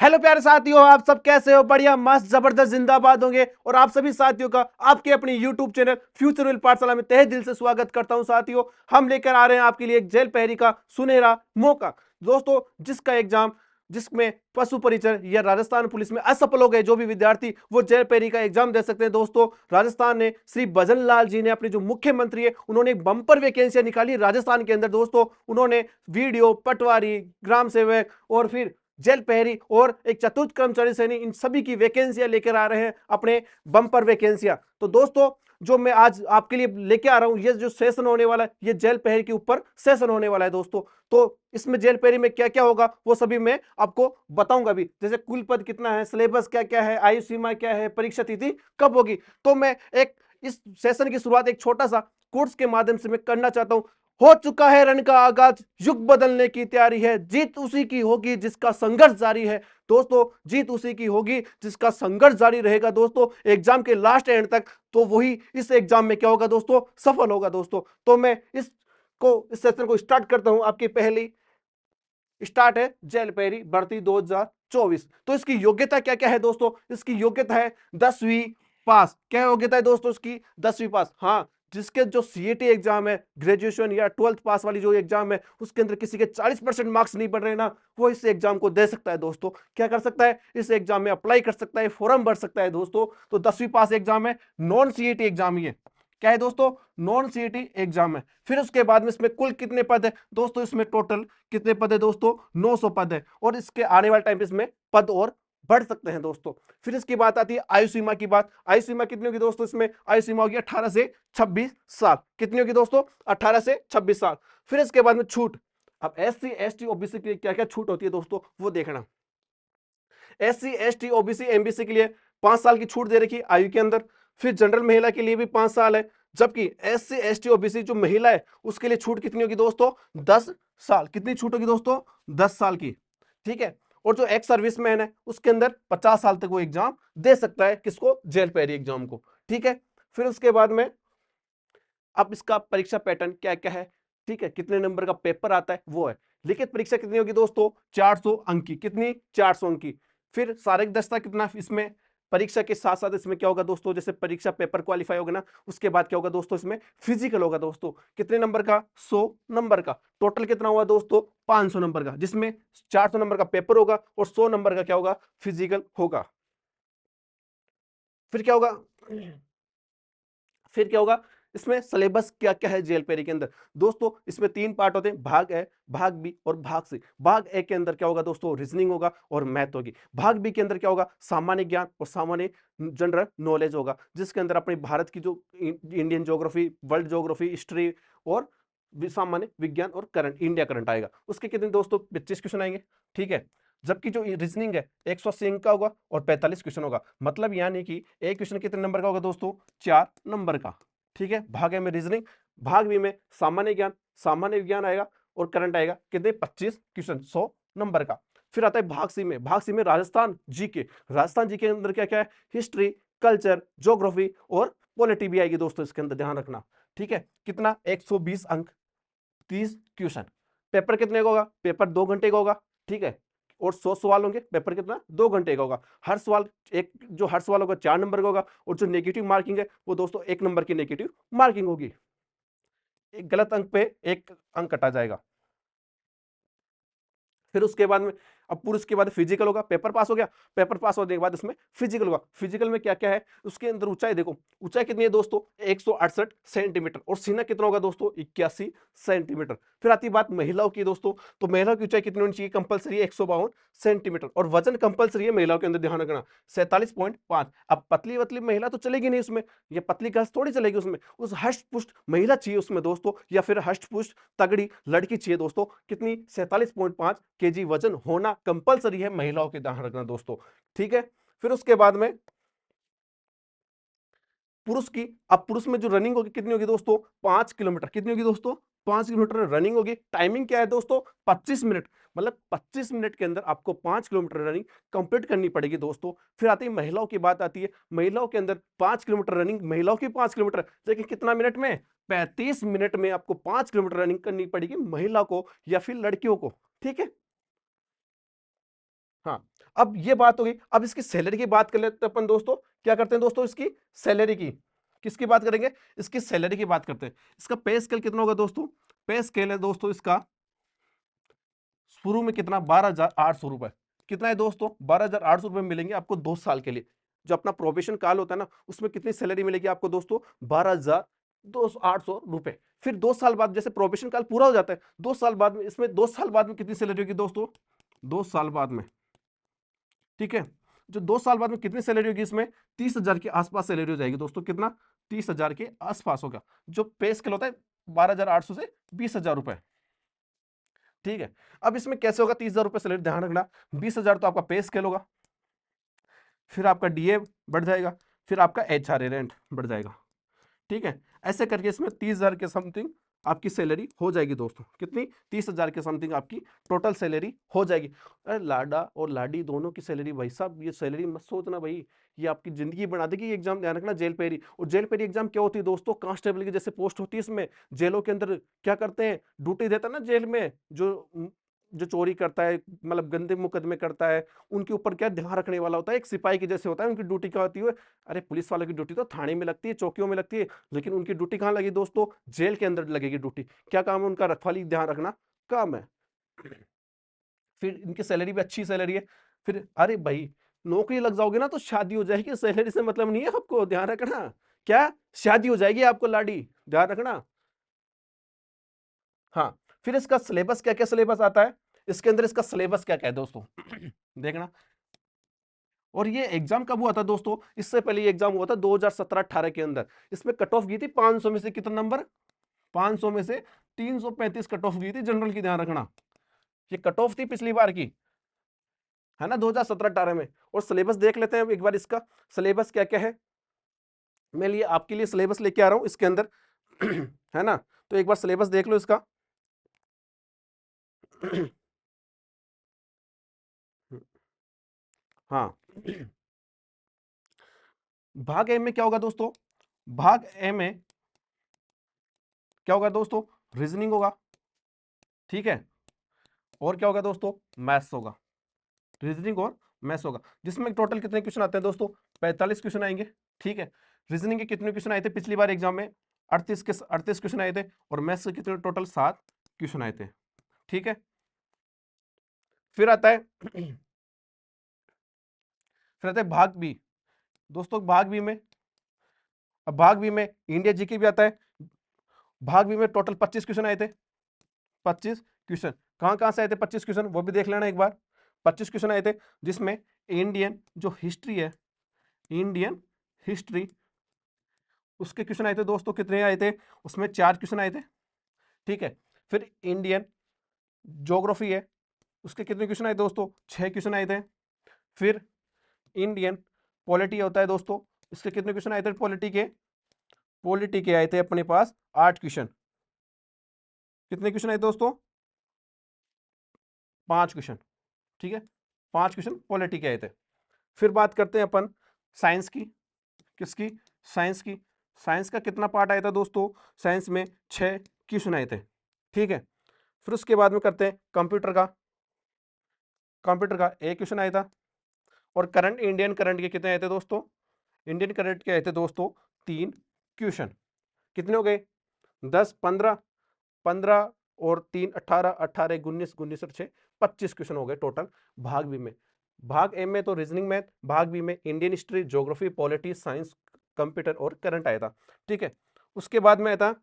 Hello प्यारे साथियों, आप सब कैसे हो? बढ़िया, मस्त, जबरदस्त, जिंदाबाद होंगे। और आप सभी साथियों का आपके अपनी यूट्यूब चैनल फ्यूचर विल पाठशाला में तहे दिल से स्वागत करता हूं। साथियों, हम लेकर आ रहे हैं आपके लिए एक जेल पहरी का सुनहरा मौका। दोस्तों, जिसका एग्जाम जिसमें पशु परिचर या राजस्थान पुलिस में असफल हो गए जो भी विद्यार्थी, वो जेल पहरी का एग्जाम दे सकते हैं। दोस्तों, राजस्थान ने श्री भजन लाल जी ने, अपने जो मुख्यमंत्री है, उन्होंने एक बंपर वैकेंसियां निकाली राजस्थान के अंदर। दोस्तों, उन्होंने वीडियो, पटवारी, ग्राम सेवक और फिर जेल पहरी और एक चतुर्थ कर्मचारी सैनिक, इन सभी की वैकेंसियां लेकर आ रहे हैं, अपने बंपर वैकेंसियां। तो दोस्तों, जो मैं आज आपके लिए लेके आ रहा हूं, ये जो सेशन होने वाला है, ये जेल पहरी के ऊपर सेशन होने वाला है। दोस्तों, तो इसमें जेल पहरी में क्या क्या होगा वो सभी मैं आपको बताऊंगा भी। जैसे कुल पद कितना है, सिलेबस क्या क्या है, आयु सीमा क्या है, परीक्षा तिथि कब होगी। तो मैं एक इस सेशन की शुरुआत एक छोटा सा कोर्स के माध्यम से मैं करना चाहता हूं। हो चुका है रण का आगाज, युग बदलने की तैयारी है, जीत उसी की होगी जिसका संघर्ष जारी है। दोस्तों, जीत उसी की होगी जिसका संघर्ष जारी रहेगा। दोस्तों, एग्जाम के लास्ट एंड तक तो वही इस एग्जाम में क्या होगा दोस्तों, सफल होगा। दोस्तों, तो मैं इस सेशन को स्टार्ट करता हूं। आपकी पहली स्टार्ट है जेल पहरी भर्ती 2024। तो इसकी योग्यता क्या क्या है दोस्तों? इसकी योग्यता है 10वीं पास। क्या योग्यता है दोस्तों इसकी? 10वीं पास। हाँ, जिसके जो सीईटी एग्जाम है, ग्रेजुएशन या 12th पास वाली जो एग्जाम है, उसके अंदर किसी के 40% मार्क्स नहीं बढ़ रहे ना, वो इस एग्जाम को दे सकता है। दोस्तों, क्या कर सकता है? इस एग्जाम में अप्लाई कर सकता है, फॉर्म भर सकता है। दोस्तों, तो 10वीं पास एग्जाम है, नॉन सीईटी एग्जाम ही है। क्या है दोस्तों? नॉन सीईटी एग्जाम है। फिर उसके बाद में इसमें कुल कितने पद है दोस्तों? इसमें टोटल कितने पद है दोस्तों? 900 पद है। और इसके आने वाले टाइम पे इसमें पद और बढ़ सकते हैं दोस्तों। फिर इसकी बात आती है आयु सीमा की बात। आयु सीमा कितनी होगी दोस्तों? इसमें आयु सीमा होगी 18 से 26 साल। कितनी होगी दोस्तों? 18 से 26 साल। फिर इसके बाद में छूट। अब एससी एसटी ओबीसी के लिए क्या क्या छूट होती है दोस्तों, वो देखना। एससी एसटी ओबीसी एमबीसी के लिए 5 साल की छूट दे रखी है आयु के अंदर। फिर जनरल महिला के लिए भी 5 साल है। जबकि एससी एसटी ओबीसी जो महिला है, उसके लिए छूट कितनी होगी दोस्तों? 10 साल। कितनी छूट होगी दोस्तों? 10 साल की। ठीक है। और जो एक्स सर्विसमैन है, उसके अंदर 50 साल तक वो एग्जाम दे सकता है। किसको? जेल पहरी एग्जाम को। ठीक है। फिर उसके बाद में अब इसका परीक्षा पैटर्न क्या क्या है, ठीक है, कितने नंबर का पेपर आता है वो है। लिखित परीक्षा कितनी होगी दोस्तों? 400 अंक की। कितनी? 400 अंक की। फिर शारीरिक दक्षता कितना इसमें? परीक्षा के साथ साथ इसमें क्या होगा दोस्तों, जैसे परीक्षा पेपर क्वालिफाई होगा ना, उसके बाद क्या होगा दोस्तों, इसमें फिजिकल होगा दोस्तों। कितने नंबर का? 100 नंबर का। टोटल कितना हुआ दोस्तों? 500 नंबर का, जिसमें 400 नंबर का पेपर होगा और 100 नंबर का क्या होगा? फिजिकल होगा। फिर क्या होगा? फिर क्या होगा? इसमें सिलेबस क्या क्या है जेल पेरी के अंदर दोस्तों? इसमें 3 पार्ट होते हैं, भाग ए, भाग बी और भाग सी। भाग ए के अंदर क्या होगा दोस्तों? रीजनिंग होगा और मैथ होगी। भाग बी के अंदर क्या होगा? सामान्य ज्ञान और सामान्य जनरल नॉलेज होगा, जिसके अंदर अपने भारत की जो Indian geography, world geography, history और सामान्य विज्ञान और करंट, इंडिया करंट आएगा। उसके कितने दोस्तों? 25 क्वेश्चन आएंगे। ठीक है। जबकि जो रीजनिंग है 180 अंक का होगा और 45 क्वेश्चन होगा। मतलब यानी कि एक क्वेश्चन कितने नंबर का होगा दोस्तों? 4 नंबर का। ठीक है। भाग ए में रीजनिंग, भाग बी में सामान्य ज्ञान, सामान्य विज्ञान आएगा और करंट आएगा। कितने? 25 क्वेश्चन, 100 नंबर का। फिर आता है भाग सी में। भाग सी में राजस्थान जीके। राजस्थान जीके के अंदर क्या क्या है? हिस्ट्री, कल्चर, ज्योग्राफी और पॉलिटी भी आएगी दोस्तों इसके अंदर, ध्यान रखना। ठीक है। कितना? 120 अंक, 30 क्वेश्चन। पेपर कितने का होगा? पेपर 2 घंटे का होगा। ठीक है। और 100 सवाल होंगे। पेपर कितना? 2 घंटे का होगा। हर सवाल जो हर सवाल होगा 4 नंबर का होगा। और जो नेगेटिव मार्किंग है वो दोस्तों 1 नंबर की नेगेटिव मार्किंग होगी। एक गलत अंक पे 1 अंक कटा जाएगा। फिर उसके बाद में अब पूरे उसके बाद फिजिकल होगा। पेपर पास हो गया। पेपर पास होने के बाद इसमें फिजिकल होगा। फिजिकल में क्या क्या है? उसके अंदर ऊंचाई देखो। ऊंचाई कितनी है दोस्तों? 168 सेंटीमीटर। और सीना कितना होगा दोस्तों? 81 सेंटीमीटर। फिर आती बात महिलाओं की दोस्तों। तो महिलाओं की ऊंचाई कितनी होनी चाहिए? Compulsory 152 centimetre. और वजन कंपलसरी है महिलाओं के अंदर, ध्यान रखना, 47.5। अब पतली वतली महिला तो चलेगी नहीं उसमें, ये पतली घास थोड़ी चलेगी उसमें। उस हष्ट पुष्ट महिला चाहिए उसमें दोस्तों, या फिर हष्ट पुष्ट तगड़ी लड़की चाहिए दोस्तों। कितनी? 47.5 केजी वजन होना कंपलसरी है महिलाओं के, ध्यान रखना दोस्तों। ठीक है। फिर उसके बाद में पुरुष की। अब पुरुष में जो रनिंग होगी कितनी होगी दोस्तों? 5 किलोमीटर। कितनी होगी दोस्तों? 5 किलोमीटर रनिंग होगी। टाइमिंग क्या है दोस्तों? 25 मिनट। मतलब 25 मिनट के अंदर आपको 5 किलोमीटर रनिंग कंप्लीट करनी पड़ेगी दोस्तों। फिर आती है महिलाओं की बात आती है। महिलाओं के अंदर 5 किलोमीटर रनिंग, महिलाओं की 5 किलोमीटर, लेकिन कितना मिनट में? 35 मिनट में आपको 5 किलोमीटर रनिंग करनी पड़ेगी महिला को या फिर लड़कियों को। ठीक है। हाँ। अब ये बात हो गई, अब इसकी सैलरी की बात कर लेते हैं अपन दोस्तों। क्या करते हैं दोस्तों, इसकी सैलरी की, किसकी बात करेंगे, इसकी सैलरी की बात करते हैं। इसका पे स्केल कितना होगा दोस्तों, पे स्केल है दोस्तों इसका शुरू में कितना, 12,800 रुपए। कितना है दोस्तों, 12,800 रुपए मिलेंगे आपको 2 साल के लिए। जो अपना प्रोबेशन काल होता है ना, उसमें कितनी सैलरी मिलेगी आपको दोस्तों, 12,800 रुपए। फिर 2 साल बाद जैसे प्रोबेशन काल पूरा हो जाता है, 2 साल बाद में, इसमें 2 साल बाद में कितनी सैलरी होगी दोस्तों, 2 साल बाद में, ठीक है, जो 2 साल बाद में कितनी सैलरी होगी इसमें, 30,000 के आसपास सैलरी हो जाएगी दोस्तों। कितना, 30,000 के आसपास होगा। जो पे स्केल होता है 12,800 से 20,000 रुपए, ठीक है। अब इसमें कैसे होगा, 30,000 रुपए सैलरी, ध्यान रखना, 20,000 तो आपका पे स्केल होगा, फिर आपका डीए बढ़ जाएगा, फिर आपका एचआरए रेंट बढ़ जाएगा, ठीक है। ऐसे करके इसमें 30,000 के समथिंग आपकी सैलरी हो जाएगी दोस्तों। कितनी, 30,000 के समथिंग आपकी टोटल सैलरी हो जाएगी। अरे लाडा और लाडी दोनों की सैलरी, भाई साहब ये सैलरी मत सोचना भाई, ये आपकी जिंदगी बना देगी। एग्जाम ध्यान रखना, जेल पेरी। और जेल पेरी एग्जाम क्या होती है दोस्तों, कांस्टेबल की जैसे पोस्ट होती है इसमें। जेलों के अंदर क्या करते हैं, ड्यूटी देता है ना जेल में, जो जो चोरी करता है, मतलब गंदे मुकदमे करता है, उनके ऊपर क्या ध्यान रखने वाला होता है, एक सिपाही की जैसे होता है। उनकी ड्यूटी क्या होती है, अरे पुलिस वालों की ड्यूटी तो थाने में लगती है, चौकियों में लगती है, लेकिन उनकी ड्यूटी कहाँ लगी दोस्तों, जेल के अंदर लगेगी ड्यूटी। क्या काम है उनका, रखवाली ध्यान रखना काम है। फिर इनकी सैलरी भी अच्छी सैलरी है। फिर अरे भाई, नौकरी लग जाओगे ना तो शादी हो जाएगी, सैलरी से मतलब नहीं है आपको, ध्यान रखना। क्या, शादी हो जाएगी आपको लाडी, ध्यान रखना। हाँ, फिर इसका सिलेबस क्या क्या सिलेबस आता है, इसके अंदर इसका सिलेबस क्या क्या है दोस्तों देखना। और ये एग्जाम कब हुआ था दोस्तों, इससे पहले ये एग्जाम हुआ था 2017-18 के अंदर। इसमें कट ऑफ गई थी 500 में से कितना नंबर, 500 में से 335 कट ऑफ गई थी जनरल की, ध्यान रखना। ये कट ऑफ थी पिछली बार की, है ना, 2017-18 में। और सिलेबस देख लेते हैं एक बार, इसका सिलेबस क्या क्या है। मैं लिए आपके लिए सिलेबस लेके आ रहा हूं इसके अंदर है ना, तो एक बार सिलेबस देख लो इसका हाँ भाग ए में क्या होगा दोस्तों, भाग ए में क्या होगा दोस्तों, रीजनिंग होगा, ठीक है। और क्या होगा दोस्तों, मैथ्स होगा, रीजनिंग और मैथ्स होगा। जिसमें टोटल कितने क्वेश्चन आते हैं दोस्तों, 45 क्वेश्चन आएंगे, ठीक है। रीजनिंग के कितने क्वेश्चन आए थे पिछली बार एग्जाम में, 38 क्वेश्चन आए थे। और मैथ्स के कितने, टोटल 7 क्वेश्चन आए थे, ठीक है। फिर आता है भाग बी दोस्तों। भाग बी में, अब भाग बी में इंडिया जीके भी आता है। भाग बी में टोटल 25 क्वेश्चन आए थे, 25 क्वेश्चन। कहां कहां से आए थे 25 क्वेश्चन, वो भी देख लेना एक बार। 25 क्वेश्चन आए थे, जिसमें इंडियन जो हिस्ट्री है, इंडियन हिस्ट्री, उसके क्वेश्चन आए थे दोस्तों। कितने आए थे, उसमें 4 क्वेश्चन आए थे, ठीक है। फिर इंडियन ज्योग्राफी है, उसके कितने क्वेश्चन आए दोस्तों, 6 क्वेश्चन आए थे। फिर इंडियन पॉलिटी होता है दोस्तों, इसके कितने क्वेश्चन आए थे, पॉलिटी के आए थे अपने पास 8 क्वेश्चन। कितने क्वेश्चन आए दोस्तों, 5 क्वेश्चन, ठीक है। 5 क्वेश्चन पॉलिटी के आए थे। फिर बात करते हैं अपन साइंस की, किसकी, साइंस की। साइंस का कितना पार्ट आया था दोस्तों, साइंस में 6 क्वेश्चन आए थे, ठीक है। फिर उसके बाद में करते हैं कंप्यूटर का, कंप्यूटर का 1 क्वेश्चन आया था। और करंट, इंडियन करंट के कितने आए थे दोस्तों, इंडियन करंट के आए थे दोस्तों 3 क्वेश्चन। कितने हो गए, 10, 15, 15 और 3, 18, 18, 19, 19 और 6, 25 क्वेश्चन हो गए टोटल भाग बी में। भाग ए में तो रीजनिंग मैथ, भाग बी में Indian history, geography, polity, science, computer और करंट आया था, ठीक है। उसके बाद में आया था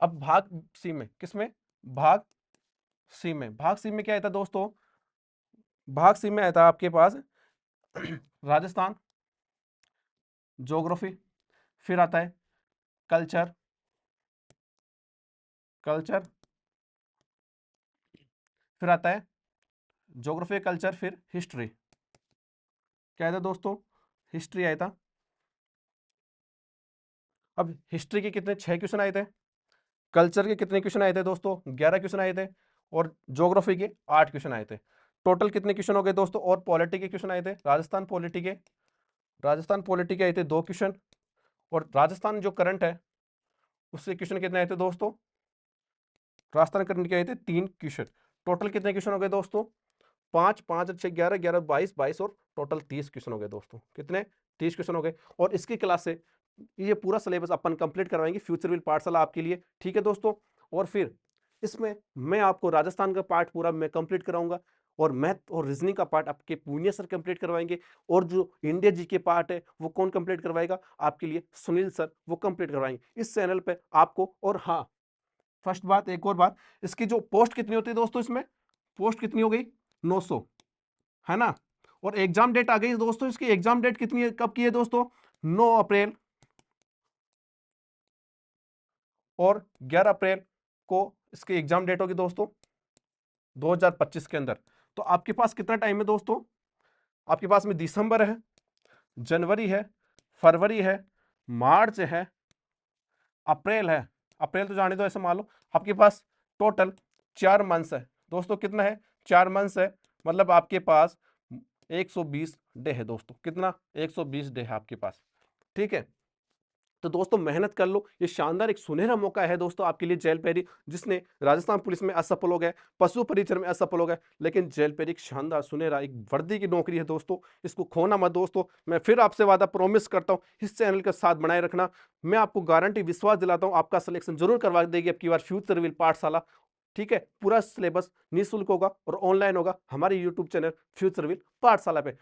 अब भाग सी में, किसमें, भाग सी में। भाग सी में क्या आया था दोस्तों, भाग सी में आया था आपके पास राजस्थान, ज्योग्राफी। फिर आता है कल्चर, कल्चर। फिर आता है ज्योग्राफी, कल्चर, फिर हिस्ट्री। क्या आया था दोस्तों, हिस्ट्री आया था। अब हिस्ट्री के कितने, 6 क्वेश्चन आए थे। कल्चर के कितने क्वेश्चन आए थे दोस्तों, 11 क्वेश्चन आए थे। और ज्योग्राफी के 8 क्वेश्चन आए थे। टोटल कितने क्वेश्चन हो गए दोस्तों। और पॉलिटी के क्वेश्चन आए थे, राजस्थान पॉलिटी के आए थे 2 क्वेश्चन। और राजस्थान जो करंट है उससे क्वेश्चन कितने आए थे दोस्तों, राजस्थान करंट के आए थे 3 क्वेश्चन। टोटल कितने क्वेश्चन हो गए दोस्तों, 5 5 अच्छे 11 11 22 22 और टोटल 30 क्वेश्चन हो गए दोस्तों। कितने? 30 क्वेश्चन हो गए। और इसकी क्लास से ये पूरा सिलेबस अपन कंप्लीट करवाएंगे फ्यूचर विल पाठशाला आपके लिए, ठीक है दोस्तों। और फिर इसमें मैं आपको राजस्थान का पार्ट पूरा मैं कंप्लीट कराऊंगा, और मैथ और रीजनिंग का पार्ट आपके पुनिया सर कंप्लीट करवाएंगे। और जो इंडिया जी के पार्ट है वो कौन कंप्लीट करवाएगा आपके लिए? सुनील सर, वो कंप्लीट करवाएंगे इस चैनल पे आपको। और हाँ, फर्स्ट बात, एक और बात, इसकी जो पोस्ट कितनी होती है दोस्तों, इसमें पोस्ट कितनी हो गई? 900, है ना। और एग्जाम डेट आ गई दोस्तों, इसकी एग्जाम डेट कितनी है, कब की है दोस्तों? 9 अप्रैल और 11 अप्रैल को इसकी एग्जाम डेट होगी दोस्तों 2025 के अंदर। तो आपके पास कितना टाइम है दोस्तों? आपके पास में दिसंबर है, जनवरी है, फरवरी है, मार्च है, अप्रैल है। अप्रैल तो जाने दो, ऐसे मान लो आपके पास टोटल 4 मंथ्स है दोस्तों। कितना है? 4 मंथ्स है, मतलब आपके पास 120 डे है दोस्तों। कितना? 120 डे है आपके पास, ठीक है। तो दोस्तों मेहनत कर लो, ये शानदार एक सुनहरा मौका है दोस्तों आपके लिए। जेल पेरी जिसने राजस्थान पुलिस में असफल हो गए, पशु परिचर में असफल हो गए, लेकिन जेल पेरी एक शानदार सुनहरा एक वर्दी की नौकरी है दोस्तों, इसको खोना मत दोस्तों। मैं फिर आपसे वादा प्रॉमिस करता हूं, इस चैनल के साथ बनाए रखना। मैं आपको गारंटी विश्वास दिलाता हूं, आपका सिलेक्शन जरूर करवा देगी अब की बार फ्यूचर विल पाठशाला, ठीक है। पूरा सिलेबस निःशुल्क होगा और ऑनलाइन होगा हमारे यूट्यूब चैनल फ्यूचर विल पाठशाला पे।